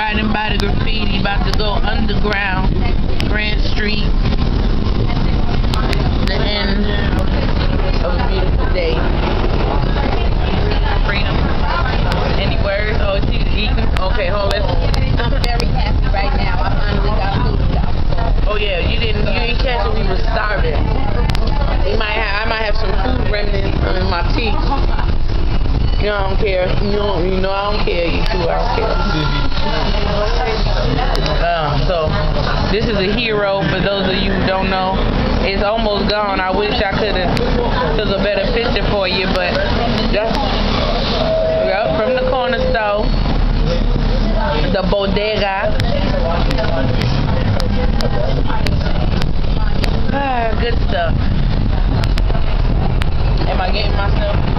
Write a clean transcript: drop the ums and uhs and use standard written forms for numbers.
riding by the graffiti, about to go underground, Grant Street. The end of a beautiful day. Freedom. Any words? Oh, she's eating. Okay, hold on. I'm very happy right now. I finally got food stuff. Oh yeah, you didn't catch it. We were starving. I might have some food remnants in my teeth. You know I don't care. You know I don't care. You too. I don't care. So this is a hero. For those of you who don't know, it's almost gone. I wish I could have took a better picture for you, but that's from the corner store, the bodega. Good stuff. Am I getting myself?